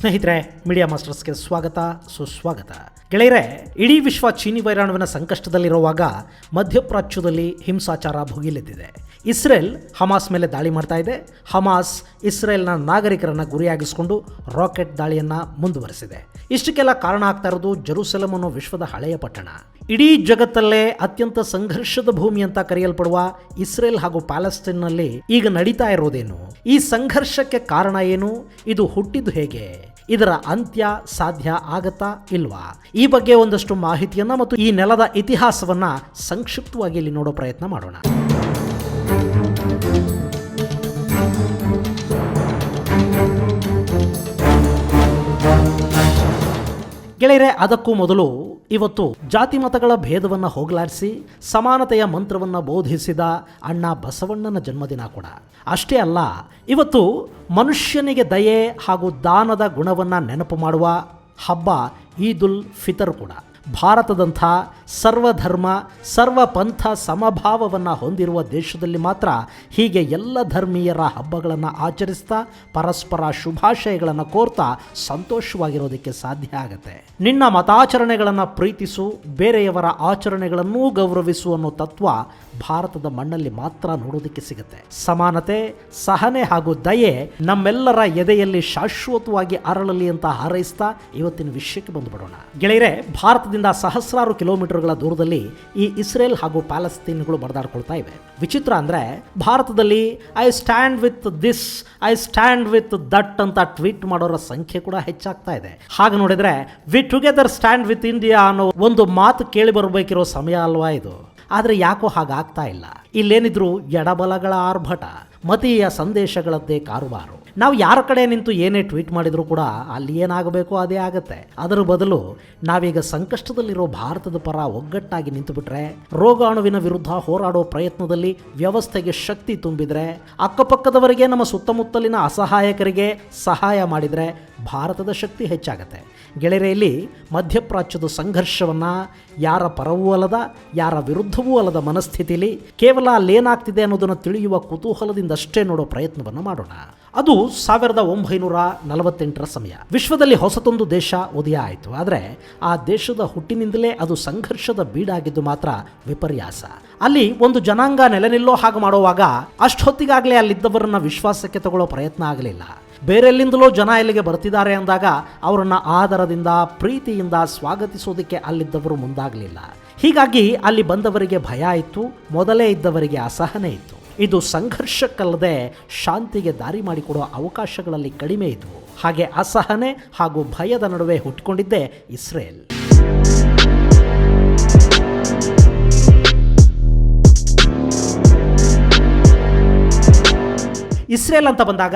ಸ್ನೇಹಿತರೆ, ಮೀಡಿಯಾ ಮಾಸ್ಟರ್ಸ್ಗೆ ಸ್ವಾಗತ ಸುಸ್ವಾಗತ. ಗೆಳೆಯರೆ, ಇಡೀ ವಿಶ್ವ ಚೀನಿ ವೈರಾಣುವಿನ ಸಂಕಷ್ಟದಲ್ಲಿರುವಾಗ ಮಧ್ಯಪ್ರಾಚ್ಯದಲ್ಲಿ ಹಿಂಸಾಚಾರ ಭುಗಿಲೆದ್ದಿದೆ. ಇಸ್ರೇಲ್ ಹಮಾಸ್ ಮೇಲೆ ದಾಳಿ ಮಾಡ್ತಾ ಇದೆ. ಹಮಾಸ್ ಇಸ್ರೇಲ್ನ ನಾಗರಿಕರನ್ನು ಗುರಿಯಾಗಿಸಿಕೊಂಡು ರಾಕೆಟ್ ದಾಳಿಯನ್ನು ಮುಂದುವರೆಸಿದೆ. ಇಷ್ಟಕ್ಕೆಲ್ಲ ಕಾರಣ ಆಗ್ತಾ ಇರೋದು ಜೆರುಸಲೆಮ್ ಅನ್ನೋ ವಿಶ್ವದ ಹಳೆಯ ಪಟ್ಟಣ. ಇಡೀ ಜಗತ್ತಲ್ಲೇ ಅತ್ಯಂತ ಸಂಘರ್ಷದ ಭೂಮಿ ಅಂತ ಕರೆಯಲ್ಪಡುವ ಇಸ್ರೇಲ್ ಹಾಗೂ ಪ್ಯಾಲೆಸ್ಟೈನ್ನಲ್ಲಿ ಈಗ ನಡೀತಾ ಇರೋದೇನು? ಈ ಸಂಘರ್ಷಕ್ಕೆ ಕಾರಣ ಏನು? ಇದು ಹುಟ್ಟಿದ್ದು ಹೇಗೆ? ಇದರ ಅಂತ್ಯ ಸಾಧ್ಯ ಆಗತ್ತಾ ಇಲ್ವಾ? ಈ ಬಗ್ಗೆ ಒಂದಷ್ಟು ಮಾಹಿತಿಯನ್ನ ಮತ್ತು ಈ ನೆಲದ ಇತಿಹಾಸವನ್ನ ಸಂಕ್ಷಿಪ್ತವಾಗಿ ಇಲ್ಲಿ ನೋಡೋ ಪ್ರಯತ್ನ ಮಾಡೋಣ. ಗೆಳೆಯರೆ, ಅದಕ್ಕೂ ಮೊದಲು ಇವತ್ತು ಜಾತಿ ಮತಗಳ ಭೇದವನ್ನು ಹೋಗಲಾಡಿಸಿ ಸಮಾನತೆಯ ಮಂತ್ರವನ್ನು ಬೋಧಿಸಿದ ಅಣ್ಣ ಬಸವಣ್ಣನ ಜನ್ಮದಿನ ಕೂಡ. ಅಷ್ಟೇ ಅಲ್ಲ, ಇವತ್ತು ಮನುಷ್ಯನಿಗೆ ದಯೆ ಹಾಗೂ ದಾನದ ಗುಣವನ್ನು ನೆನಪು ಮಾಡುವ ಹಬ್ಬ ಈದುಲ್ ಫಿತರ್ ಕೂಡ. ಭಾರತದಂಥ ಸರ್ವಧರ್ಮ ಸರ್ವಪಂಥ ಸಮಭಾವವನ್ನು ಹೊಂದಿರುವ ದೇಶದಲ್ಲಿ ಮಾತ್ರ ಹೀಗೆ ಎಲ್ಲ ಧರ್ಮೀಯರ ಹಬ್ಬಗಳನ್ನು ಆಚರಿಸ್ತಾ ಪರಸ್ಪರ ಶುಭಾಶಯಗಳನ್ನು ಕೋರ್ತಾ ಸಂತೋಷವಾಗಿರೋದಕ್ಕೆ ಸಾಧ್ಯ ಆಗುತ್ತೆ. ನಿನ್ನ ಮತಾಚರಣೆಗಳನ್ನು ಪ್ರೀತಿಸು, ಬೇರೆಯವರ ಆಚರಣೆಗಳನ್ನೂ ಗೌರವಿಸು ಅನ್ನೋ ತತ್ವ ಭಾರತದ ಮಣ್ಣಲ್ಲಿ ಮಾತ್ರ ನೋಡೋದಕ್ಕೆ ಸಿಗುತ್ತೆ. ಸಮಾನತೆ, ಸಹನೆ ಹಾಗೂ ದಯೆ ನಮ್ಮೆಲ್ಲರ ಎದೆಯಲ್ಲಿ ಶಾಶ್ವತವಾಗಿ ಅರಳಲಿ ಅಂತ ಹಾರೈಸ್ತಾ ಇವತ್ತಿನ ವಿಷಯಕ್ಕೆ ಬಂದುಬಿಡೋಣ. ಗೆಳೆಯರೆ, ಭಾರತದಿಂದ ಸಹಸ್ರಾರು ಕಿಲೋಮೀಟರ್ಗಳ ದೂರದಲ್ಲಿ ಈ ಇಸ್ರೇಲ್ ಹಾಗೂ ಪ್ಯಾಲೆಸ್ತೀನ್ಗಳು ಬಡದಾಡ್ಕೊಳ್ತಾ ಇವೆ. ವಿಚಿತ್ರ ಅಂದರೆ, ಭಾರತದಲ್ಲಿ I stand with this, I stand with that ಅಂತ ಟ್ವೀಟ್ ಮಾಡೋರ ಸಂಖ್ಯೆ ಕೂಡ ಹೆಚ್ಚಾಗ್ತಾ ಇದೆ. ಹಾಗೆ ನೋಡಿದ್ರೆ we together stand with India ಅನ್ನೋ ಒಂದು ಮಾತು ಕೇಳಿ ಬರಬೇಕಿರೋ ಸಮಯ ಅಲ್ವಾ ಇದು? ಆದರೆ ಯಾಕೋ ಹಾಗಾಗ್ತಾ ಇಲ್ಲ. ಇಲ್ಲೇನಿದ್ರು ಎಡಬಲಗಳ ಆರ್ಭಟ, ಮತೀಯ ಸಂದೇಶಗಳದ್ದೇ ಕಾರುಬಾರು. ನಾವು ಯಾರ ಕಡೆ ನಿಂತು ಏನೇ ಟ್ವೀಟ್ ಮಾಡಿದರೂ ಕೂಡ ಅಲ್ಲಿ ಏನಾಗಬೇಕು ಅದೇ ಆಗುತ್ತೆ. ಅದರ ಬದಲು ನಾವೀಗ ಸಂಕಷ್ಟದಲ್ಲಿರೋ ಭಾರತದ ಪರ ಒಗ್ಗಟ್ಟಾಗಿ ನಿಂತುಬಿಟ್ರೆ, ರೋಗಾಣುವಿನ ವಿರುದ್ಧ ಹೋರಾಡೋ ಪ್ರಯತ್ನದಲ್ಲಿ ವ್ಯವಸ್ಥೆಗೆ ಶಕ್ತಿ ತುಂಬಿದರೆ, ಅಕ್ಕಪಕ್ಕದವರಿಗೆ ನಮ್ಮ ಸುತ್ತಮುತ್ತಲಿನ ಅಸಹಾಯಕರಿಗೆ ಸಹಾಯ ಮಾಡಿದರೆ ಭಾರತದ ಶಕ್ತಿ ಹೆಚ್ಚಾಗತ್ತೆ. ಗೆಳೆಯರೆಯಲ್ಲಿ ಮಧ್ಯಪ್ರಾಚ್ಯದ ಸಂಘರ್ಷವನ್ನು ಯಾರ ಪರವೂ ಅಲ್ಲದ ಯಾರ ವಿರುದ್ಧವೂ ಅಲ್ಲದ ಮನಸ್ಥಿತಿಯಲ್ಲಿ ಕೇವಲ ಅಲ್ಲೇನಾಗ್ತಿದೆ ಅನ್ನೋದನ್ನು ತಿಳಿಯುವ ಕುತೂಹಲದಿಂದಷ್ಟೇ ನೋಡೋ ಪ್ರಯತ್ನವನ್ನು ಮಾಡೋಣ. ಅದು 1948ರ ಸಮಯ. ವಿಶ್ವದಲ್ಲಿ ಹೊಸತೊಂದು ದೇಶ ಉದಯ ಆಯಿತು. ಆದರೆ ಆ ದೇಶದ ಹುಟ್ಟಿನಿಂದಲೇ ಅದು ಸಂಘರ್ಷದ ಬೀಡಾಗಿದ್ದು ಮಾತ್ರ ವಿಪರ್ಯಾಸ. ಅಲ್ಲಿ ಒಂದು ಜನಾಂಗ ನೆಲೆನಿಲ್ಲೋ ಹಾಗೆ ಮಾಡುವಾಗ ಅಷ್ಟೊತ್ತಿಗಾಗಲೇ ಅಲ್ಲಿದ್ದವರನ್ನ ವಿಶ್ವಾಸಕ್ಕೆ ತಗೊಳ್ಳೋ ಪ್ರಯತ್ನ ಆಗಲಿಲ್ಲ. ಬೇರೆಲ್ಲಿಂದಲೋ ಜನ ಇಲ್ಲಿಗೆ ಬರ್ತಿದ್ದಾರೆ ಅಂದಾಗ ಅವರನ್ನು ಆದರದಿಂದ ಪ್ರೀತಿಯಿಂದ ಸ್ವಾಗತಿಸೋದಕ್ಕೆ ಅಲ್ಲಿದ್ದವರು ಮುಂದಾಗಲಿಲ್ಲ. ಹೀಗಾಗಿ ಅಲ್ಲಿ ಬಂದವರಿಗೆ ಭಯ ಇತ್ತು, ಮೊದಲೇ ಇದ್ದವರಿಗೆ ಅಸಹನೆ ಇತ್ತು. ಇದು ಸಂಘರ್ಷಕ್ಕಲ್ಲದೆ ಶಾಂತಿಗೆ ದಾರಿ ಮಾಡಿಕೊಡುವ ಅವಕಾಶಗಳಲ್ಲಿ ಕಡಿಮೆ ಇದ್ವು. ಹಾಗೆ ಅಸಹನೆ ಹಾಗೂ ಭಯದ ನಡುವೆ ಹುಟ್ಟಿಕೊಂಡಿದ್ದೇ ಇಸ್ರೇಲ್. ಇಸ್ರೇಲ್ ಅಂತ ಬಂದಾಗ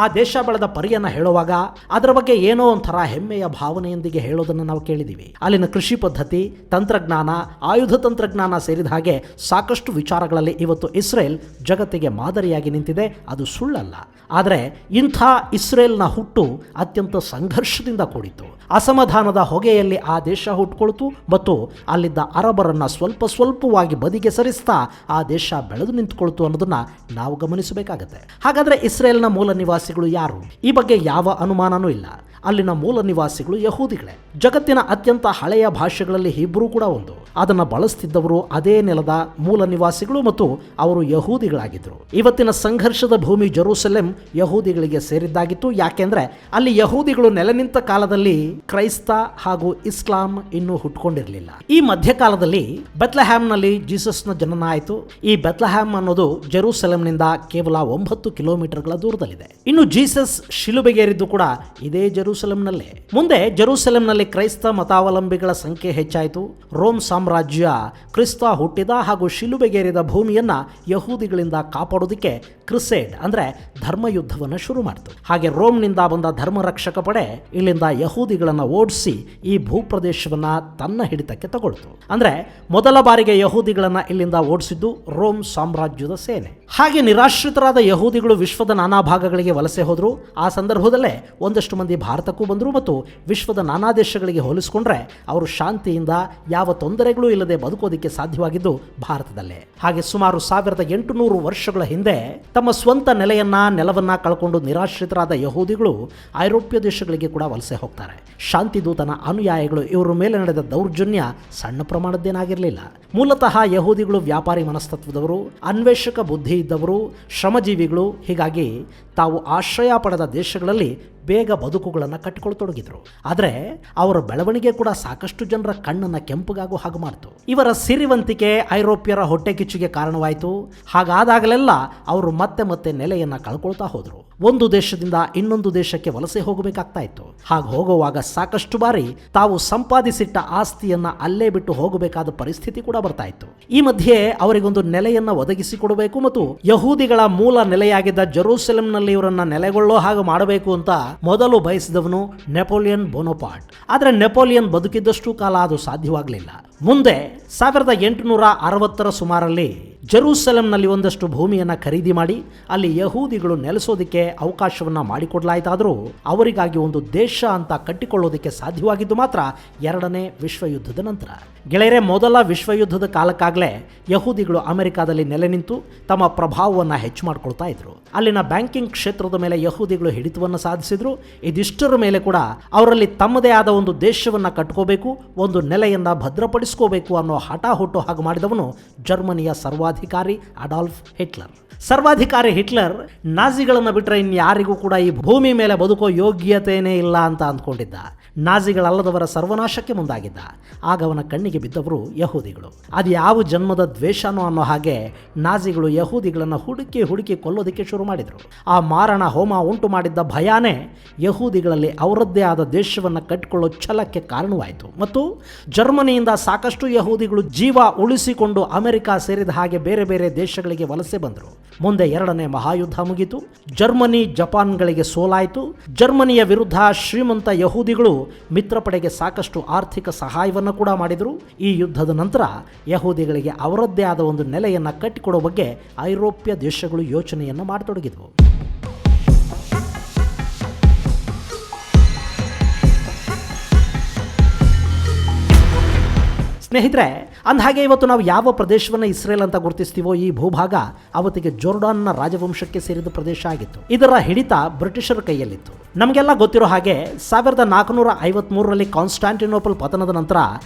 ಆ ದೇಶ ಬೆಳೆದ ಪರಿಯನ್ನು ಹೇಳುವಾಗ ಅದರ ಬಗ್ಗೆ ಏನೋ ಒಂಥರ ಹೆಮ್ಮೆಯ ಭಾವನೆಯೊಂದಿಗೆ ಹೇಳೋದನ್ನು ನಾವು ಕೇಳಿದ್ದೀವಿ. ಅಲ್ಲಿನ ಕೃಷಿ ಪದ್ಧತಿ, ತಂತ್ರಜ್ಞಾನ, ಆಯುಧ ತಂತ್ರಜ್ಞಾನ ಸೇರಿದ ಹಾಗೆ ಸಾಕಷ್ಟು ವಿಚಾರಗಳಲ್ಲಿ ಇವತ್ತು ಇಸ್ರೇಲ್ ಜಗತ್ತಿಗೆ ಮಾದರಿಯಾಗಿ ನಿಂತಿದೆ. ಅದು ಸುಳ್ಳಲ್ಲ. ಆದರೆ ಇಂಥ ಇಸ್ರೇಲ್ನ ಹುಟ್ಟು ಅತ್ಯಂತ ಸಂಘರ್ಷದಿಂದ ಕೂಡಿತು. ಅಸಮಾಧಾನದ ಹೊಗೆಯಲ್ಲಿ ಆ ದೇಶ ಹುಟ್ಟುಕೊಳ್ತು ಮತ್ತು ಅಲ್ಲಿದ್ದ ಅರಬರನ್ನು ಸ್ವಲ್ಪವಾಗಿ ಬದಿಗೆ ಸರಿಸ್ತಾ ಆ ದೇಶ ಬೆಳೆದು ನಿಂತುಕೊಳ್ತು ಅನ್ನೋದನ್ನ ನಾವು ಗಮನಿಸಬೇಕಾಗತ್ತೆ. ಹಾಗಾದರೆ ಇಸ್ರೇಲ್ನ ಮೂಲ ನಿವಾಸಿಗಳು ಯಾರು? ಈ ಬಗ್ಗೆ ಯಾವ ಅನುಮಾನನೂ ಇಲ್ಲ. ಅಲ್ಲಿನ ಮೂಲ ನಿವಾಸಿಗಳು ಯಹೂದಿಗಳೇ. ಜಗತ್ತಿನ ಅತ್ಯಂತ ಹಳೆಯ ಭಾಷೆಗಳಲ್ಲಿ ಹೀಬ್ರೂ ಕೂಡ ಒಂದು. ಅದನ್ನು ಬಳಸ್ತಿದ್ದವರು ಅದೇ ನೆಲದ ಮೂಲ ನಿವಾಸಿಗಳು ಮತ್ತು ಅವರು ಯಹೂದಿಗಳಾಗಿದ್ದರು. ಇವತ್ತಿನ ಸಂಘರ್ಷದ ಭೂಮಿ ಜೆರುಸಲೆಮ್ ಯಹೂದಿಗಳಿಗೆ ಸೇರಿದ್ದಾಗಿತ್ತು. ಯಾಕೆಂದ್ರೆ ಅಲ್ಲಿ ಯಹೂದಿಗಳು ನೆಲೆ ನಿಂತ ಕಾಲದಲ್ಲಿ ಕ್ರೈಸ್ತ ಹಾಗೂ ಇಸ್ಲಾಂ ಇನ್ನೂ ಹುಟ್ಕೊಂಡಿರಲಿಲ್ಲ. ಈ ಮಧ್ಯಕಾಲದಲ್ಲಿ ಬೆತ್ಲೆಹ್ಯಾಮ್ನಲ್ಲಿ ಜೀಸಸ್ನ ಜನನ ಆಯಿತು. ಈ ಬೆತ್ಲೆಹ್ಯಾಮ್ ಅನ್ನೋದು ಜೆರುಸಲೆಮ್ನಿಂದ ಕೇವಲ 9 ಕಿಲೋಮೀಟರ್ಗಳ ದೂರದಲ್ಲಿದೆ. ಇನ್ನು ಜೀಸಸ್ ಶಿಲುಬೆಗೇರಿದ್ದು ಕೂಡ ಇದೇ ಜೆರುಸಲೆಮ್ನಲ್ಲೇ. ಮುಂದೆ ಜೆರುಸಲೆಮ್ನಲ್ಲಿ ಕ್ರೈಸ್ತ ಮತಾವಲಂಬಿಗಳ ಸಂಖ್ಯೆ ಹೆಚ್ಚಾಯಿತು. ರೋಮ್ ಸಾಮ್ರಾಜ್ಯ ಕ್ರಿಸ್ತ ಹುಟ್ಟಿದ ಹಾಗೂ ಶಿಲುಬೆಗೇರಿದ ಭೂಮಿಯನ್ನ ಯಹೂದಿಗಳಿಂದ ಕಾಪಾಡೋದಕ್ಕೆ ಕ್ರುಸೇಡ್ ಅಂದ್ರೆ ಧರ್ಮಯುದ್ಧವನ್ನು ಶುರು ಮಾಡಿತು. ಹಾಗೆ ರೋಮ್ನಿಂದ ಬಂದ ಧರ್ಮರಕ್ಷಕ ಪಡೆ ಇಲ್ಲಿಂದ ಯಹೂದಿಗಳನ್ನು ಓಡಿಸಿ ಈ ಭೂಪ್ರದೇಶವನ್ನ ತನ್ನ ಹಿಡಿತಕ್ಕೆ ತಗೊಳ್ತು. ಅಂದ್ರೆ ಮೊದಲ ಬಾರಿಗೆ ಯಹೂದಿಗಳನ್ನ ಇಲ್ಲಿಂದ ಓಡಿಸಿದ್ದು ರೋಮ್ ಸಾಮ್ರಾಜ್ಯದ ಸೇನೆ. ಹಾಗೆ ನಿರಾಶ್ರಿತರಾದ ಯಹೂದಿಗಳು ವಿಶ್ವದ ನಾನಾ ಭಾಗಗಳಿಗೆ ವಲಸೆ ಹೋದ್ರು. ಆ ಸಂದರ್ಭದಲ್ಲೇ ಒಂದಷ್ಟು ಮಂದಿ ಭಾರತ ಭಾರತಕ್ಕೂ ಬಂದರು ಮತ್ತು ವಿಶ್ವದ ನಾನಾ ದೇಶಗಳಿಗೆ ಹೋಲಿಸಿಕೊಂಡ್ರೆ ಅವರು ಶಾಂತಿಯಿಂದ ಯಾವ ತೊಂದರೆಗಳೂ ಇಲ್ಲದೆ ಬದುಕೋದಕ್ಕೆ ಸಾಧ್ಯವಾಗಿದ್ದು ಭಾರತದಲ್ಲೇ. ಹಾಗೆ ಸುಮಾರು 1800 ವರ್ಷಗಳ ಹಿಂದೆ ತಮ್ಮ ಸ್ವಂತ ನೆಲವನ್ನ ಕಳ್ಕೊಂಡು ನಿರಾಶ್ರಿತರಾದ ಯಹೂದಿಗಳು ಐರೋಪ್ಯ ದೇಶಗಳಿಗೆ ಕೂಡ ವಲಸೆ ಹೋಗ್ತಾರೆ. ಶಾಂತಿದೂತನ ಅನುಯಾಯಿಗಳು ಇವರ ಮೇಲೆ ನಡೆದ ದೌರ್ಜನ್ಯ ಸಣ್ಣ ಪ್ರಮಾಣದ್ದೇನಾಗಿರಲಿಲ್ಲ. ಮೂಲತಃ ಯಹೂದಿಗಳು ವ್ಯಾಪಾರಿ ಮನಸ್ತತ್ವದವರು, ಅನ್ವೇಷಕ ಬುದ್ಧಿ ಇದ್ದವರು, ಶ್ರಮಜೀವಿಗಳು. ಹೀಗಾಗಿ ತಾವು ಆಶ್ರಯ ಪಡೆದ ದೇಶಗಳಲ್ಲಿ ಬೇಗ ಬದುಕುಗಳನ್ನು ಕಟ್ಟಿಕೊಳ್ಳತೊಡಗಿದ್ರು. ಆದರೆ ಅವರ ಬೆಳವಣಿಗೆ ಕೂಡ ಸಾಕಷ್ಟು ಜನರ ಕಣ್ಣನ್ನು ಕೆಂಪುಗಾಗೋ ಹಾಗೆ ಮಾಡಿತು. ಇವರ ಸಿರಿವಂತಿಕೆ ಐರೋಪ್ಯರ ಹೊಟ್ಟೆ ಕಿಚ್ಚುಗೆ ಕಾರಣವಾಯಿತು. ಹಾಗಾದಾಗಲೆಲ್ಲ ಅವರು ಮತ್ತೆ ಮತ್ತೆ ನೆಲೆಯನ್ನು ಕಳ್ಕೊಳ್ತಾ ಹೋದರು. ಒಂದು ದೇಶದಿಂದ ಇನ್ನೊಂದು ದೇಶಕ್ಕೆ ವಲಸೆ ಹೋಗಬೇಕಾಗ್ತಾ ಇತ್ತು. ಹಾಗೆ ಹೋಗುವಾಗ ಸಾಕಷ್ಟು ಬಾರಿ ತಾವು ಸಂಪಾದಿಸಿಟ್ಟ ಆಸ್ತಿಯನ್ನ ಅಲ್ಲೇ ಬಿಟ್ಟು ಹೋಗಬೇಕಾದ ಪರಿಸ್ಥಿತಿ ಕೂಡ ಬರ್ತಾ ಇತ್ತು. ಈ ಮಧ್ಯೆ ಅವರಿಗೊಂದು ನೆಲೆಯನ್ನ ಒದಗಿಸಿಕೊಡಬೇಕು ಮತ್ತು ಯಹೂದಿಗಳ ಮೂಲ ನೆಲೆಯಾಗಿದ್ದ ಜೆರೂಸಲೆಂನಲ್ಲಿ ಇವರನ್ನ ನೆಲೆಗೊಳ್ಳೋ ಹಾಗೆ ಮಾಡಬೇಕು ಅಂತ ಮೊದಲು ಬಯಸಿದವನು ನೆಪೋಲಿಯನ್ ಬೋನಪಾರ್ಟ್. ಆದರೆ ನೆಪೋಲಿಯನ್ ಬದುಕಿದ್ದಷ್ಟು ಕಾಲ ಅದು ಸಾಧ್ಯವಾಗಲಿಲ್ಲ. ಮುಂದೆ 1860 ಸುಮಾರಲ್ಲಿ ಜೆರೂಸಲೆಂನಲ್ಲಿ ಒಂದಷ್ಟು ಭೂಮಿಯನ್ನು ಖರೀದಿ ಮಾಡಿ ಅಲ್ಲಿ ಯಹೂದಿಗಳು ನೆಲೆಸೋದಕ್ಕೆ ಅವಕಾಶವನ್ನು ಮಾಡಿಕೊಡ್ಲಾಯಿತಾದರೂ ಅವರಿಗಾಗಿ ಒಂದು ದೇಶ ಅಂತ ಕಟ್ಟಿಕೊಳ್ಳೋದಕ್ಕೆ ಸಾಧ್ಯವಾಗಿದ್ದು ಮಾತ್ರ ಎರಡನೇ ವಿಶ್ವಯುದ್ಧದ ನಂತರ. ಗೆಳೆಯರೆ, ಮೊದಲ ವಿಶ್ವಯುದ್ಧದ ಕಾಲಕ್ಕಾಗಲೇ ಯಹೂದಿಗಳು ಅಮೆರಿಕಾದಲ್ಲಿ ನೆಲೆ ನಿಂತು ತಮ್ಮ ಪ್ರಭಾವವನ್ನು ಹೆಚ್ಚು ಮಾಡಿಕೊಳ್ತಾ ಇದ್ರು. ಅಲ್ಲಿನ ಬ್ಯಾಂಕಿಂಗ್ ಕ್ಷೇತ್ರದ ಮೇಲೆ ಯಹೂದಿಗಳು ಹಿಡಿತವನ್ನು ಸಾಧಿಸಿದ್ರು. ಇದಿಷ್ಟರ ಮೇಲೆ ಕೂಡ ಅವರಲ್ಲಿ ತಮ್ಮದೇ ಆದ ಒಂದು ದೇಶವನ್ನು ಕಟ್ಕೋಬೇಕು, ಒಂದು ನೆಲೆಯನ್ನು ಭದ್ರಪಡಿಸ್ಕೋಬೇಕು ಅನ್ನೋ ಹಠ ಹುಟ್ಟು ಹಾಗೆ ಮಾಡಿದವನು ಜರ್ಮನಿಯ ಸರ್ವಾಧಿಕಾರಿ ಅಡಾಲ್ಫ್ ಹಿಟ್ಲರ್. ಸರ್ವಾಧಿಕಾರಿ ಹಿಟ್ಲರ್ ನಾಜಿಗಳನ್ನು ಬಿಟ್ಟರೆ ಇನ್ಯಾರಿಗೂ ಕೂಡ ಈ ಭೂಮಿ ಮೇಲೆ ಬದುಕೋ ಯೋಗ್ಯತೆಯೇ ಇಲ್ಲ ಅಂತ ಅಂದ್ಕೊಂಡಿದ್ದ. ನಾಜಿಗಳಲ್ಲದವರ ಸರ್ವನಾಶಕ್ಕೆ ಮುಂದಾಗಿದ್ದ. ಆಗ ಅವನ ಕಣ್ಣಿಗೆ ಬಿದ್ದವರು ಯಹೂದಿಗಳು. ಅದು ಯಾವ ಜನ್ಮದ ದ್ವೇಷನೋ ಅನ್ನೋ ಹಾಗೆ ನಾಜಿಗಳು ಯಹೂದಿಗಳನ್ನು ಹುಡುಕಿ ಕೊಲ್ಲೋದಕ್ಕೆ ಶುರು ಮಾಡಿದರು. ಆ ಮಾರಣ ಹೋಮ ಉಂಟು ಮಾಡಿದ್ದ ಭಯಾನೇ ಯಹೂದಿಗಳಲ್ಲಿ ಅವರದ್ದೇ ಆದ ದೇಶವನ್ನು ಕಟ್ಟಿಕೊಳ್ಳೋ ಛಲಕ್ಕೆ ಕಾರಣವಾಯಿತು. ಮತ್ತು ಜರ್ಮನಿಯಿಂದ ಸಾಕಷ್ಟು ಯಹೂದಿಗಳು ಜೀವ ಉಳಿಸಿಕೊಂಡು ಅಮೆರಿಕ ಸೇರಿದ ಹಾಗೆ ಬೇರೆ ಬೇರೆ ದೇಶಗಳಿಗೆ ವಲಸೆ ಬಂದರು. ಮುಂದೆ ಎರಡನೇ ಮಹಾಯುದ್ಧ ಮುಗಿತು. ಜರ್ಮನಿ ಜಪಾನ್ಗಳಿಗೆ ಸೋಲಾಯಿತು. ಜರ್ಮನಿಯ ವಿರುದ್ಧ ಶ್ರೀಮಂತ ಯಹೂದಿಗಳು ಮಿತ್ರಪಡೆಗೆ ಸಾಕಷ್ಟು ಆರ್ಥಿಕ ಸಹಾಯವನ್ನು ಕೂಡ ಮಾಡಿದರು. ಈ ಯುದ್ಧದ ನಂತರ ಯಹೂದಿಗಳಿಗೆ ಅವರದ್ದೇ ಆದ ಒಂದು ನೆಲೆಯನ್ನು ಕಟ್ಟಿಕೊಡೋ ಬಗ್ಗೆ ಐರೋಪ್ಯ ದೇಶಗಳು ಯೋಚನೆಯನ್ನು ಮಾಡತೊಡಗಿದವು. ಸ್ನೇಹಿತರೆ, ಅಂದಹಾಗೆ ಇವತ್ತು ನಾವು ಯಾವ ಪ್ರದೇಶವನ್ನು ಇಸ್ರೇಲ್ ಅಂತ ಗುರುತಿಸ್ತೀವೋ ಈ ಭೂಭಾಗ ಅವತ್ತಿಗೆ ಜೋರ್ಡಾನ್ನ ರಾಜವಂಶಕ್ಕೆ ಸೇರಿದ ಪ್ರದೇಶ ಆಗಿತ್ತು. ಇದರ ಹಿಡಿತ ಬ್ರಿಟಿಷರ ಕೈಯಲ್ಲಿತ್ತು. ನಮಗೆಲ್ಲ ಗೊತ್ತಿರೋ ಹಾಗೆ 1453ರಲ್ಲಿ ಕಾನ್ಸ್ಟಾಂಟಿನೋಪಲ್ ಪತನದ ನಂತರ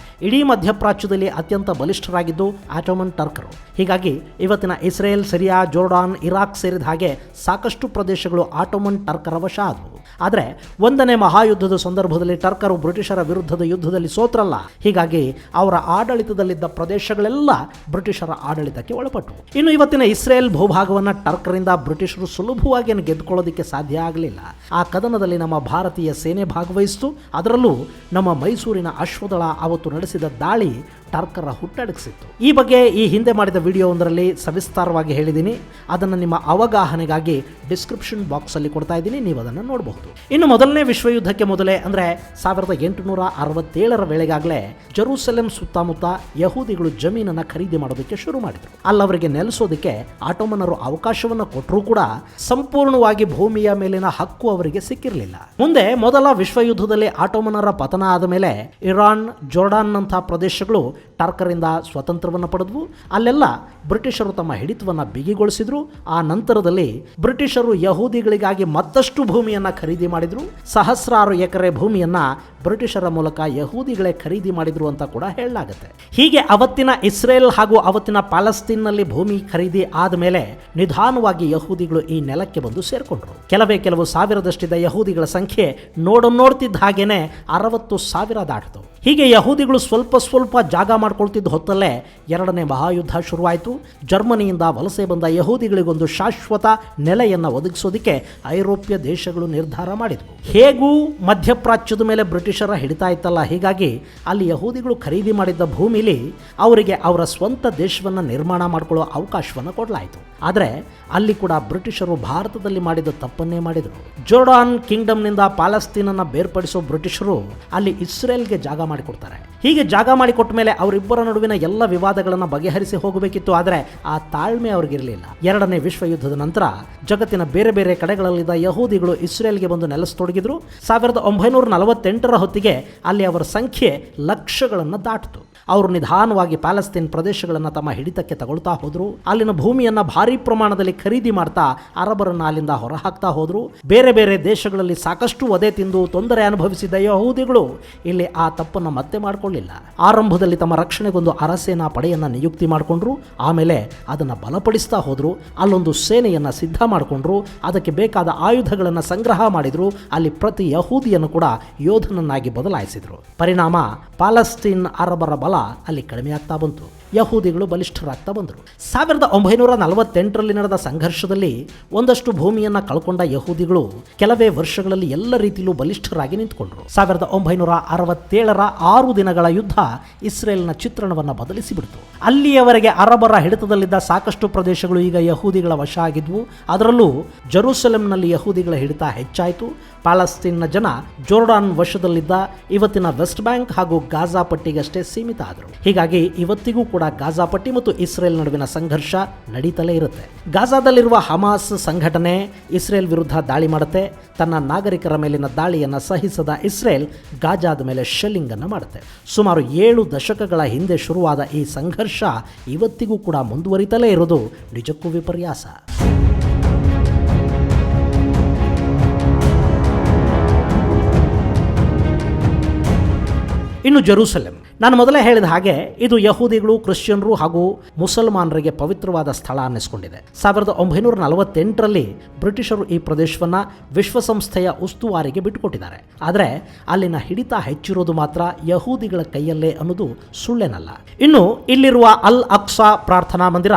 ಇಡೀ ಮಧ್ಯಪ್ರಾಚ್ಯದಲ್ಲಿ ಅತ್ಯಂತ ಬಲಿಷ್ಠರಾಗಿದ್ದು ಆಟೋಮನ್ ಟರ್ಕರು. ಹೀಗಾಗಿ ಇವತ್ತಿನ ಇಸ್ರೇಲ್, ಸಿರಿಯಾ, ಜೋರ್ಡಾನ್, ಇರಾಕ್ ಸೇರಿದ ಹಾಗೆ ಸಾಕಷ್ಟು ಪ್ರದೇಶಗಳು ಆಟೋಮನ್ ಟರ್ಕರ ವಶ ಆದವು. ಆದರೆ ಒಂದನೇ ಮಹಾಯುದ್ಧದ ಸಂದರ್ಭದಲ್ಲಿ ಟರ್ಕರು ಬ್ರಿಟಿಷರ ವಿರುದ್ಧದ ಯುದ್ಧದಲ್ಲಿ ಸೋತ್ರಲ್ಲ. ಹೀಗಾಗಿ ಅವರ ಆಡಳಿತದಲ್ಲಿದ್ದ ಪ್ರದೇಶಗಳೆಲ್ಲ ಬ್ರಿಟಿಷರ ಆಡಳಿತಕ್ಕೆ ಒಳಪಟ್ಟವು. ಇನ್ನು ಇವತ್ತಿನ ಇಸ್ರೇಲ್ ಭೂಭಾಗವನ್ನು ಟರ್ಕರಿಂದ ಬ್ರಿಟಿಷರು ಸುಲಭವಾಗಿ ಗೆದ್ದುಕೊಳ್ಳೋದಕ್ಕೆ ಸಾಧ್ಯ ಆಗಲಿಲ್ಲ. ಆ ಕದನದಲ್ಲಿ ನಮ್ಮ ಭಾರತೀಯ ಸೇನೆ ಭಾಗವಹಿಸಿತು. ಅದರಲ್ಲೂ ನಮ್ಮ ಮೈಸೂರಿನ ಅಶ್ವದಳ ಅವತ್ತು ನಡೆಸಿದ ದಾಳಿ ಟರ್ಕರ ಹುಟ್ಟಡಗಿಸಿತ್ತು. ಈ ಬಗ್ಗೆ ಈ ಹಿಂದೆ ಮಾಡಿದ ವಿಡಿಯೋ ಒಂದರಲ್ಲಿ ಸವಿಸ್ತಾರವಾಗಿ ಹೇಳಿದ್ದೀನಿ. ಅದನ್ನು ನಿಮ್ಮ ಅವಗಾಹನೆಗಾಗಿ ಡಿಸ್ಕ್ರಿಪ್ಷನ್ ಬಾಕ್ಸಲ್ಲಿ ಕೊಡ್ತಾ ಇದ್ದೀನಿ, ನೀವು ಅದನ್ನು ನೋಡಬಹುದು. ಇನ್ನು ಮೊದಲನೇ ವಿಶ್ವಯುದ್ಧಕ್ಕೆ ಮೊದಲೇ ಅಂದರೆ 1867ರ ವೇಳೆಗಾಗಲೇ ಜೆರೂಸಲೆಂ ಸುತ್ತಮುತ್ತ ಯಹೂದಿಗಳು ಜಮೀನನ್ನು ಖರೀದಿ ಮಾಡೋದಕ್ಕೆ ಶುರು ಮಾಡಿದರು. ಅಲ್ಲವರಿಗೆ ನೆಲೆಸೋದಕ್ಕೆ ಆಟೋಮನರು ಅವಕಾಶವನ್ನು ಕೊಟ್ಟರೂ ಕೂಡ ಸಂಪೂರ್ಣವಾಗಿ ಭೂಮಿಯ ಮೇಲಿನ ಹಕ್ಕು ಅವರಿಗೆ ಸಿಕ್ಕಿರಲಿಲ್ಲ. ಮುಂದೆ ಮೊದಲ ವಿಶ್ವಯುದ್ಧದಲ್ಲಿ ಆಟೋಮನರ ಪತನ ಆದ ಮೇಲೆ ಇರಾನ್, ಜೋರ್ಡಾನ್ನಂಥ ಪ್ರದೇಶಗಳು ಟರ್ಕರಿಂದ ಸ್ವತಂತ್ರವನ್ನು ಪಡೆದವು. ಅಲ್ಲೆಲ್ಲ ಬ್ರಿಟಿಷರು ತಮ್ಮ ಹಿಡಿತವನ್ನು ಬಿಗಿಗೊಳಿಸಿದ್ರು. ಆ ನಂತರದಲ್ಲಿ ಬ್ರಿಟಿಷರು ಯಹೂದಿಗಳಿಗಾಗಿ ಮತ್ತಷ್ಟು ಭೂಮಿಯನ್ನು ಖರೀದಿ ಮಾಡಿದ್ರು. ಸಹಸ್ರಾರು ಎಕರೆ ಭೂಮಿಯನ್ನ ಬ್ರಿಟಿಷರ ಮೂಲಕ ಯಹೂದಿಗಳೇ ಖರೀದಿ ಮಾಡಿದ್ರು ಅಂತ ಕೂಡ ಹೇಳಲಾಗುತ್ತೆ. ಹೀಗೆ ಅವತ್ತಿನ ಇಸ್ರೇಲ್ ಹಾಗೂ ಅವತ್ತಿನ ಪ್ಯಾಲೆಸ್ತೈನ್ನಲ್ಲಿ ಭೂಮಿ ಖರೀದಿ ಆದ ಮೇಲೆ ನಿಧಾನವಾಗಿ ಯಹೂದಿಗಳು ಈ ನೆಲಕ್ಕೆ ಬಂದು ಸೇರ್ಕೊಂಡ್ರು. ಕೆಲವು ಸಾವಿರದಷ್ಟಿದ್ದ ಯಹೂದಿಗಳ ಸಂಖ್ಯೆ ನೋಡ್ತಿದ್ದ ಹಾಗೇನೆ 60,000 ದಾಟಿತು. ಹೀಗೆ ಯಹೂದಿಗಳು ಸ್ವಲ್ಪ ಜಾಗ ಮಾಡ್ಕೊಳ್ತಿದ್ದ ಹೊತ್ತಲ್ಲೇ ಎರಡನೇ ಮಹಾಯುದ್ಧ ಶುರುವಾಯಿತು. ಜರ್ಮನಿಯಿಂದ ವಲಸೆ ಬಂದ ಯಹೂದಿಗಳಿಗೊಂದು ಶಾಶ್ವತ ನೆಲೆಯನ್ನು ಒದಗಿಸೋದಕ್ಕೆ ಐರೋಪ್ಯ ದೇಶಗಳು ನಿರ್ಧಾರ ಮಾಡಿದವು. ಹೇಗೂ ಮಧ್ಯಪ್ರಾಚ್ಯದ ಮೇಲೆ ಬ್ರಿಟಿಷರ ಹಿಡಿತಾ ಇತ್ತಲ್ಲ, ಹೀಗಾಗಿ ಅಲ್ಲಿ ಯಹೂದಿಗಳು ಖರೀದಿ ಮಾಡಿದ್ದ ಭೂಮಿಲಿ ಅವರಿಗೆ ಅವರ ಸ್ವಂತ ದೇಶವನ್ನು ನಿರ್ಮಾಣ ಮಾಡಿಕೊಳ್ಳೋ ಅವಕಾಶವನ್ನು ಕೊಡಲಾಯಿತು. ಆದರೆ ಅಲ್ಲಿ ಕೂಡ ಬ್ರಿಟಿಷರು ಭಾರತದಲ್ಲಿ ಮಾಡಿದ ತಪ್ಪನ್ನೇ ಮಾಡಿದರು. ಜೋರ್ಡಾನ್ ಕಿಂಗ್ಡಮ್ನಿಂದ ಪ್ಯಾಲೆಸ್ತೀನನ್ನು ಬೇರ್ಪಡಿಸೋ ಬ್ರಿಟಿಷರು ಅಲ್ಲಿ ಇಸ್ರೇಲ್ಗೆ ಜಾಗ ಮಾಡಿಕೊಡ್ತಾರೆ. ಹೀಗೆ ಜಾಗ ಮಾಡಿಕೊಟ್ಟ ಮೇಲೆ ಅವರಿಬ್ಬರ ನಡುವಿನ ಎಲ್ಲ ವಿವಾದಗಳನ್ನು ಬಗೆಹರಿಸಿ ಹೋಗಬೇಕಿತ್ತು. ಆದರೆ ಆ ತಾಳ್ಮೆ ಅವ್ರಿಗಿರಲಿಲ್ಲ. ಎರಡನೇ ವಿಶ್ವ ಯುದ್ಧದ ನಂತರ ಜಗತ್ತಿನ ಬೇರೆ ಬೇರೆ ಕಡೆಗಳಲ್ಲಿದ್ದ ಯಹೂದಿಗಳು ಇಸ್ರೇಲ್ಗೆ ಬಂದು ನೆಲೆಸತೊಡಗಿದ್ರು. 1948ರ ಹೊತ್ತಿಗೆ ಅಲ್ಲಿ ಅವರ ಸಂಖ್ಯೆ ಲಕ್ಷಗಳನ್ನು ದಾಟಿತು. ಅವರು ನಿಧಾನವಾಗಿ ಪ್ಯಾಲೆಸ್ತೀನ್ ಪ್ರದೇಶಗಳನ್ನು ತಮ್ಮ ಹಿಡಿತಕ್ಕೆ ತಗೊಳ್ತಾ ಹೋದರು. ಅಲ್ಲಿನ ಭೂಮಿಯನ್ನು ಭಾರೀ ಪ್ರಮಾಣದಲ್ಲಿ ಖರೀದಿ ಮಾಡ್ತಾ ಅರಬರನ್ನು ಅಲ್ಲಿಂದ ಹೊರಹಾಕ್ತಾ ಹೋದರು. ಬೇರೆ ಬೇರೆ ದೇಶಗಳಲ್ಲಿ ಸಾಕಷ್ಟು ವಧೆ ತಿಂದು ತೊಂದರೆ ಅನುಭವಿಸಿದ ಯಹೂದಿಗಳು ಇಲ್ಲಿ ಆ ತಪ್ಪನ್ನು ಮತ್ತೆ ಮಾಡಿಕೊಳ್ಳಿಲ್ಲ. ಆರಂಭದಲ್ಲಿ ತಮ್ಮ ರಕ್ಷಣೆಗೊಂದು ಅರಸೇನಾ ಪಡೆಯನ್ನು ನಿಯುಕ್ತಿ ಮಾಡಿಕೊಂಡ್ರು. ಆಮೇಲೆ ಅದನ್ನು ಬಲಪಡಿಸ್ತಾ ಹೋದರು. ಅಲ್ಲೊಂದು ಸೇನೆಯನ್ನು ಸಿದ್ಧ ಮಾಡಿಕೊಂಡ್ರು. ಅದಕ್ಕೆ ಬೇಕಾದ ಆಯುಧಗಳನ್ನು ಸಂಗ್ರಹ ಮಾಡಿದ್ರು. ಅಲ್ಲಿ ಪ್ರತಿ ಯಹೂದಿಯನ್ನು ಕೂಡ ಯೋಧನನ್ನಾಗಿ ಬದಲಾಯಿಸಿದರು. ಪರಿಣಾಮ ಪ್ಯಾಲೆಸ್ತೀನ್ ಅರಬರ ಬಲ ಅಲ್ಲಿ ಕಡಿಮೆಯಾಗ್ತಾ ಬಂತು. ಯಹೂದಿಗಳು ಬಲಿಷ್ಠರಾಗ್ತಾ ಬಂದರು. 1948ರಲ್ಲಿ ನಡೆದ ಸಂಘರ್ಷದಲ್ಲಿ ಒಂದಷ್ಟು ಭೂಮಿಯನ್ನು ಕಳ್ಕೊಂಡ ಯಹೂದಿಗಳು ಕೆಲವೇ ವರ್ಷಗಳಲ್ಲಿ ಎಲ್ಲ ರೀತಿಯಲ್ಲೂ ಬಲಿಷ್ಠರಾಗಿ ನಿಂತುಕೊಂಡರು. 1967ರ 6 ದಿನಗಳ ಯುದ್ಧ ಇಸ್ರೇಲ್ನ ಚಿತ್ರಣವನ್ನು ಬದಲಿಸಿಬಿಡ್ತು. ಅಲ್ಲಿಯವರೆಗೆ ಅರಬರ ಹಿಡಿತದಲ್ಲಿದ್ದ ಸಾಕಷ್ಟು ಪ್ರದೇಶಗಳು ಈಗ ಯಹೂದಿಗಳ ವಶ ಆಗಿದ್ವು. ಅದರಲ್ಲೂ ಜೆರೂಸಲೆಂನಲ್ಲಿ ಯಹೂದಿಗಳ ಹಿಡಿತ ಹೆಚ್ಚಾಯಿತು. ಪ್ಯಾಲೆಸ್ತೀನ್ನ ಜನ ಜೋರ್ಡಾನ್ ವಶದಲ್ಲಿದ್ದ ಇವತ್ತಿನ ವೆಸ್ಟ್ ಬ್ಯಾಂಕ್ ಹಾಗೂ ಗಾಜಾ ಪಟ್ಟಿಗಷ್ಟೇ ಸೀಮಿತ ಆದರು. ಹೀಗಾಗಿ ಇವತ್ತಿಗೂ ಕೂಡ ಗಾಜಾ ಪಟ್ಟಿ ಮತ್ತು ಇಸ್ರೇಲ್ ನಡುವಿನ ಸಂಘರ್ಷ ನಡೀತಲೇ ಇರುತ್ತೆ. ಗಾಜಾದಲ್ಲಿರುವ ಹಮಾಸ್ ಸಂಘಟನೆ ಇಸ್ರೇಲ್ ವಿರುದ್ಧ ದಾಳಿ ಮಾಡುತ್ತೆ. ತನ್ನ ನಾಗರಿಕರ ಮೇಲಿನ ದಾಳಿಯನ್ನು ಸಹಿಸದ ಇಸ್ರೇಲ್ ಗಾಜಾದ ಮೇಲೆ ಶೆಲ್ಲಿಂಗ್ ಅನ್ನು ಮಾಡುತ್ತೆ. ಸುಮಾರು 7 ದಶಕಗಳ ಹಿಂದೆ ಶುರುವಾದ ಈ ಸಂಘರ್ಷ ಇವತ್ತಿಗೂ ಕೂಡ ಮುಂದುವರಿತಲೇ ಇರೋದು ನಿಜಕ್ಕೂ ವಿಪರ್ಯಾಸ. ಇನ್ನು ಜೆರೂಸಲೆಂ, ನಾನು ಮೊದಲೇ ಹೇಳಿದ ಹಾಗೆ ಇದು ಯಹೂದಿಗಳು, ಕ್ರಿಶ್ಚಿಯನ್ರು ಹಾಗೂ ಮುಸಲ್ಮಾನರಿಗೆ ಪವಿತ್ರವಾದ ಸ್ಥಳ ಅನ್ನಿಸ್ಕೊಂಡಿದೆ. 1948ರಲ್ಲಿ ಬ್ರಿಟಿಷರು ಈ ಪ್ರದೇಶವನ್ನು ವಿಶ್ವಸಂಸ್ಥೆಯ ಉಸ್ತುವಾರಿಗೆ ಬಿಟ್ಟುಕೊಟ್ಟಿದ್ದಾರೆ. ಆದರೆ ಅಲ್ಲಿನ ಹಿಡಿತ ಹೆಚ್ಚಿರೋದು ಮಾತ್ರ ಯಹೂದಿಗಳ ಕೈಯಲ್ಲೇ ಅನ್ನೋದು ಸುಳ್ಳೇನಲ್ಲ. ಇನ್ನು ಇಲ್ಲಿರುವ ಅಲ್ ಅಕ್ಸಾ ಪ್ರಾರ್ಥನಾ ಮಂದಿರ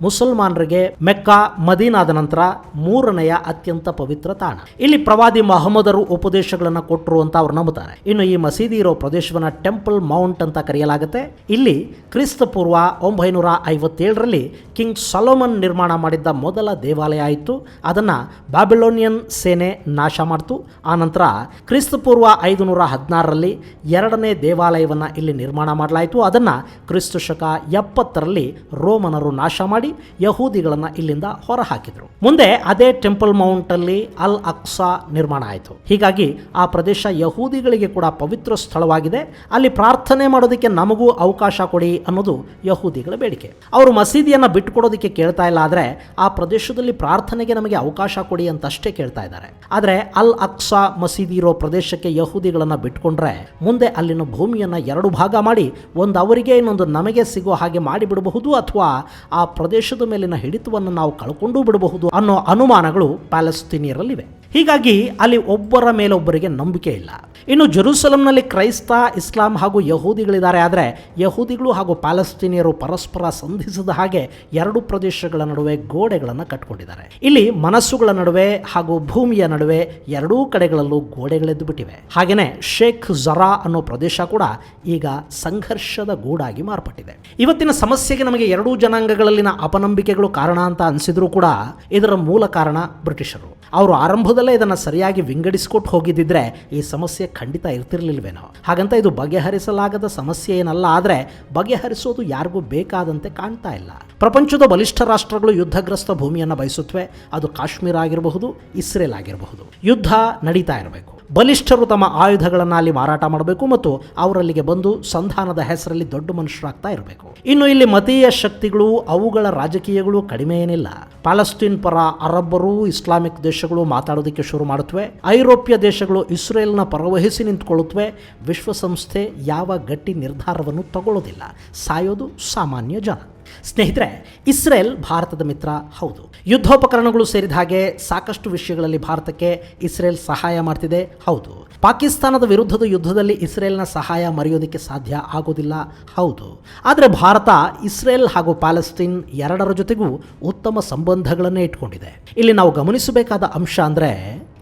ಮುಸಲ್ಮಾನರಿಗೆ ಮೆಕ್ಕಾ, ಮದೀನಾದ ನಂತರ 3ನೆಯ ಅತ್ಯಂತ ಪವಿತ್ರ ತಾಣ. ಇಲ್ಲಿ ಪ್ರವಾದಿ ಮಹಮ್ಮದರು ಉಪದೇಶಗಳನ್ನು ಕೊಟ್ಟರು ಅಂತ ಅವ್ರು ನಂಬುತ್ತಾರೆ. ಇನ್ನು ಈ ಮಸೀದಿ ಇರೋ ಪ್ರದೇಶವನ್ನು ಟೆಂಪಲ್ ಮೌಂಟ್ ಅಂತ ಕರೆಯಲಾಗುತ್ತೆ. ಇಲ್ಲಿ ಕ್ರಿಸ್ತ ಪೂರ್ವ 957ರಲ್ಲಿ ಕಿಂಗ್ ಸೊಲೊಮನ್ ನಿರ್ಮಾಣ ಮಾಡಿದ್ದ ಮೊದಲ ದೇವಾಲಯ ಆಯಿತು. ಅದನ್ನು ಬ್ಯಾಬಿಲೋನಿಯನ್ ಸೇನೆ ನಾಶ ಮಾಡಿತು. ಆನಂತರ ಕ್ರಿಸ್ತ ಪೂರ್ವ 516ರಲ್ಲಿ 2ನೇ ದೇವಾಲಯವನ್ನು ಇಲ್ಲಿ ನಿರ್ಮಾಣ ಮಾಡಲಾಯಿತು. ಅದನ್ನು ಕ್ರಿಸ್ತ ಶಕ 70ರಲ್ಲಿ ರೋಮನರು ನಾಶ ಮಾಡಿ ಯಹೂದಿಗಳನ್ನು ಇಲ್ಲಿಂದ ಹೊರಹಾಕಿದರು. ಮುಂದೆ ಅದೇ ಟೆಂಪಲ್ ಮೌಂಟಲ್ಲಿ ಅಲ್ ಅಕ್ಸಾ ನಿರ್ಮಾಣ ಆಯಿತು. ಹೀಗಾಗಿ ಆ ಪ್ರದೇಶ ಯಹೂದಿಗಳಿಗೆ ಕೂಡ ಪವಿತ್ರ ಸ್ಥಳವಾಗಿದೆ. ಅಲ್ಲಿ ಪ್ರಾರ್ಥನೆ ಮಾಡೋದಕ್ಕೆ ನಮಗೂ ಅವಕಾಶ ಕೊಡಿ ಅನ್ನೋದು ಯಹೂದಿಗಳ ಬೇಡಿಕೆ. ಅವರು ಮಸೀದಿಯನ್ನು ಬಿಟ್ಟುಕೊಡೋದಕ್ಕೆ ಕೇಳ್ತಾ ಇಲ್ಲ, ಆದರೆ ಆ ಪ್ರದೇಶದಲ್ಲಿ ಪ್ರಾರ್ಥನೆಗೆ ನಮಗೆ ಅವಕಾಶ ಕೊಡಿ ಅಂತಷ್ಟೇ ಕೇಳ್ತಾ ಇದ್ದಾರೆ. ಆದರೆ ಅಲ್ ಅಕ್ಸಾ ಮಸೀದಿ ಇರೋ ಪ್ರದೇಶಕ್ಕೆ ಯಹೂದಿಗಳನ್ನು ಬಿಟ್ಕೊಂಡ್ರೆ ಮುಂದೆ ಅಲ್ಲಿನ ಭೂಮಿಯನ್ನು 2 ಭಾಗ ಮಾಡಿ ಒಂದು ಅವರಿಗೆ ಇನ್ನೊಂದು ನಮಗೆ ಸಿಗೋ ಹಾಗೆ ಮಾಡಿಬಿಡಬಹುದು, ಅಥವಾ ಆ ಪ್ರದೇಶದ ಮೇಲಿನ ಹಿಡಿತವನ್ನು ನಾವು ಕಳ್ಕೊಂಡು ಬಿಡಬಹುದು ಅನ್ನೋ ಅನುಮಾನಗಳು ಪ್ಯಾಲೆಸ್ತೀನಿಯರಲ್ಲಿವೆ. ಹೀಗಾಗಿ ಅಲ್ಲಿ ಒಬ್ಬರ ಮೇಲೊಬ್ಬರಿಗೆ ನಂಬಿಕೆ ಇಲ್ಲ. ಇನ್ನು ಜೆರೂಸಲೆಂನಲ್ಲಿ ಕ್ರೈಸ್ತ, ಇಸ್ಲಾಂ ಹಾಗೂ ಯಹೂದಿಗಳಿದ್ದಾರೆ. ಆದರೆ ಯಹೂದಿಗಳು ಹಾಗೂ ಪ್ಯಾಲೆಸ್ತೀನಿಯರು ಪರಸ್ಪರ ಸಂಧಿಸಿದ ಹಾಗೆ 2 ಪ್ರದೇಶಗಳ ನಡುವೆ ಗೋಡೆಗಳನ್ನು ಕಟ್ಟಿಕೊಂಡಿದ್ದಾರೆ. ಇಲ್ಲಿ ಮನಸ್ಸುಗಳ ನಡುವೆ ಹಾಗೂ ಭೂಮಿಯ ನಡುವೆ 2 ಕಡೆಗಳಲ್ಲೂ ಗೋಡೆಗಳೆದ್ದು ಬಿಟ್ಟಿವೆ. ಹಾಗೆಯೇ ಶೇಖ್ ಜರಾ ಅನ್ನೋ ಪ್ರದೇಶ ಕೂಡ ಈಗ ಸಂಘರ್ಷದ ಗೂಡಾಗಿ ಮಾರ್ಪಟ್ಟಿದೆ. ಇವತ್ತಿನ ಸಮಸ್ಯೆಗೆ ನಮಗೆ 2 ಜನಾಂಗಗಳಲ್ಲಿನ ಅಪನಂಬಿಕೆಗಳು ಕಾರಣ ಅಂತ ಅನಿಸಿದ್ರು ಕೂಡ ಇದರ ಮೂಲ ಕಾರಣ ಬ್ರಿಟಿಷರು. ಅವರು ಆರಂಭದಲ್ಲೇ ಇದನ್ನು ಸರಿಯಾಗಿ ವಿಂಗಡಿಸಿಕೊಟ್ಟು ಹೋಗಿದ್ದಿದ್ರೆ ಈ ಸಮಸ್ಯೆ ಖಂಡಿತ ಇರ್ತಿರ್ಲಿಲ್ವೇನೋ. ಹಾಗಂತ ಇದು ಬಗೆಹರಿಸಲಾಗದ ಸಮಸ್ಯೆ ಏನಲ್ಲ, ಆದರೆ ಬಗೆಹರಿಸೋದು ಯಾರಿಗೂ ಬೇಕಾದಂತೆ ಕಾಣ್ತಾ ಇಲ್ಲ. ಪ್ರಪಂಚದ ಬಲಿಷ್ಠ ರಾಷ್ಟ್ರಗಳು ಯುದ್ಧಗ್ರಸ್ತ ಭೂಮಿಯನ್ನು ಬಯಸುತ್ತವೆ. ಅದು ಕಾಶ್ಮೀರ ಆಗಿರಬಹುದು, ಇಸ್ರೇಲ್ ಆಗಿರಬಹುದು. ಯುದ್ಧ ನಡೀತಾ ಇರಬೇಕು. ಬಲಿಷ್ಠರು ತಮ್ಮ ಆಯುಧಗಳನ್ನು ಅಲ್ಲಿ ಮಾರಾಟ ಮಾಡಬೇಕು ಮತ್ತು ಅವರಲ್ಲಿಗೆ ಬಂದು ಸಂಧಾನದ ಹೆಸರಲ್ಲಿ ದೊಡ್ಡ ಮನುಷ್ಯರಾಗ್ತಾ ಇರಬೇಕು. ಇನ್ನು ಇಲ್ಲಿ ಮತೀಯ ಶಕ್ತಿಗಳು, ಅವುಗಳ ರಾಜಕೀಯಗಳು ಕಡಿಮೆ ಏನಿಲ್ಲ. ಪ್ಯಾಲೆಸ್ತೀನ್ ಪರ ಅರಬ್ಬರು, ಇಸ್ಲಾಮಿಕ್ ದೇಶಗಳು ಮಾತಾಡೋದಕ್ಕೆ ಶುರು ಮಾಡುತ್ತವೆ. ಐರೋಪ್ಯ ದೇಶಗಳು ಇಸ್ರೇಲ್ನ ಪರವಹಿಸಿ ನಿಂತುಕೊಳ್ಳುತ್ತವೆ. ವಿಶ್ವಸಂಸ್ಥೆ ಯಾವ ಗಟ್ಟಿ ನಿರ್ಧಾರವನ್ನು ತಗೊಳ್ಳೋದಿಲ್ಲ. ಸಾಯೋದು ಸಾಮಾನ್ಯ ಜನ. ಸ್ನೇಹಿತರೆ, ಇಸ್ರೇಲ್ ಭಾರತದ ಮಿತ್ರ ಹೌದು. ಯುದ್ಧೋಪಕರಣಗಳು ಸೇರಿದ ಹಾಗೆ ಸಾಕಷ್ಟು ವಿಷಯಗಳಲ್ಲಿ ಭಾರತಕ್ಕೆ ಇಸ್ರೇಲ್ ಸಹಾಯ ಮಾಡ್ತಿದೆ ಹೌದು. ಪಾಕಿಸ್ತಾನದ ವಿರುದ್ಧದ ಯುದ್ಧದಲ್ಲಿ ಇಸ್ರೇಲ್ನ ಸಹಾಯ ಮರೆಯೋದಕ್ಕೆ ಸಾಧ್ಯ ಆಗೋದಿಲ್ಲ ಹೌದು. ಆದರೆ ಭಾರತ ಇಸ್ರೇಲ್ ಹಾಗೂ ಪ್ಯಾಲೆಸ್ತೀನ್ ಎರಡರ ಜೊತೆಗೂ ಉತ್ತಮ ಸಂಬಂಧಗಳನ್ನೇ ಇಟ್ಕೊಂಡಿದೆ. ಇಲ್ಲಿ ನಾವು ಗಮನಿಸಬೇಕಾದ ಅಂಶ ಅಂದರೆ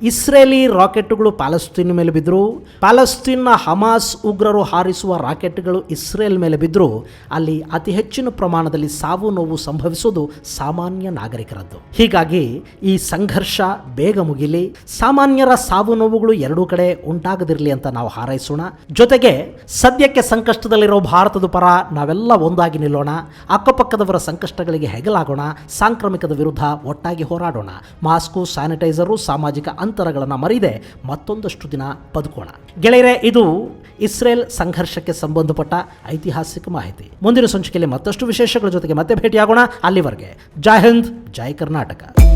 ಇಸ್ರೇಲಿ ರಾಕೆಟ್ಗಳು ಪ್ಯಾಲೆಸ್ತೀನ್ ಮೇಲೆ ಬಿದ್ದರು, ಪ್ಯಾಲೆಸ್ತೀನ್ನ ಹಮಾಸ್ ಉಗ್ರರು ಹಾರಿಸುವ ರಾಕೆಟ್ಗಳು ಇಸ್ರೇಲ್ ಮೇಲೆ ಬಿದ್ದರು. ಅಲ್ಲಿ ಅತಿ ಹೆಚ್ಚಿನ ಪ್ರಮಾಣದಲ್ಲಿ ಸಾವು ನೋವು ಸಂಭವಿಸುವುದು ಸಾಮಾನ್ಯ ನಾಗರಿಕರದ್ದು. ಹೀಗಾಗಿ ಈ ಸಂಘರ್ಷ ಬೇಗ ಮುಗಿಲಿ, ಸಾಮಾನ್ಯರ ಸಾವು ನೋವುಗಳು ಎರಡೂ ಕಡೆ ಉಂಟಾಗದಿರಲಿ ಅಂತ ನಾವು ಹಾರೈಸೋಣ. ಜೊತೆಗೆ ಸದ್ಯಕ್ಕೆ ಸಂಕಷ್ಟದಲ್ಲಿರೋ ಭಾರತದ ಪರ ನಾವೆಲ್ಲ ಒಂದಾಗಿ ನಿಲ್ಲೋಣ, ಅಕ್ಕಪಕ್ಕದವರ ಸಂಕಷ್ಟಗಳಿಗೆ ಹೆಗಲಾಗೋಣ, ಸಾಂಕ್ರಾಮಿಕದ ವಿರುದ್ಧ ಒಟ್ಟಾಗಿ ಹೋರಾಡೋಣ. ಮಾಸ್ಕು, ಸ್ಯಾನಿಟೈಸರು, ಸಾಮಾಜಿಕ ಅಂತರಗಳನ್ನು ಮರಿದೆ ಮತ್ತೊಂದಷ್ಟು ದಿನ ಬದುಕೋಣ. ಗೆಳೆಯರೆ, ಇದು ಇಸ್ರೇಲ್ ಸಂಘರ್ಷಕ್ಕೆ ಸಂಬಂಧಪಟ್ಟ ಐತಿಹಾಸಿಕ ಮಾಹಿತಿ. ಮುಂದಿನ ಸಂಚಿಕೆಯಲ್ಲಿ ಮತ್ತಷ್ಟು ವಿಶೇಷಗಳ ಜೊತೆಗೆ ಮತ್ತೆ ಭೇಟಿಯಾಗೋಣ. ಅಲ್ಲಿವರೆಗೆ ಜೈ ಹಿಂದ್, ಜೈ ಕರ್ನಾಟಕ.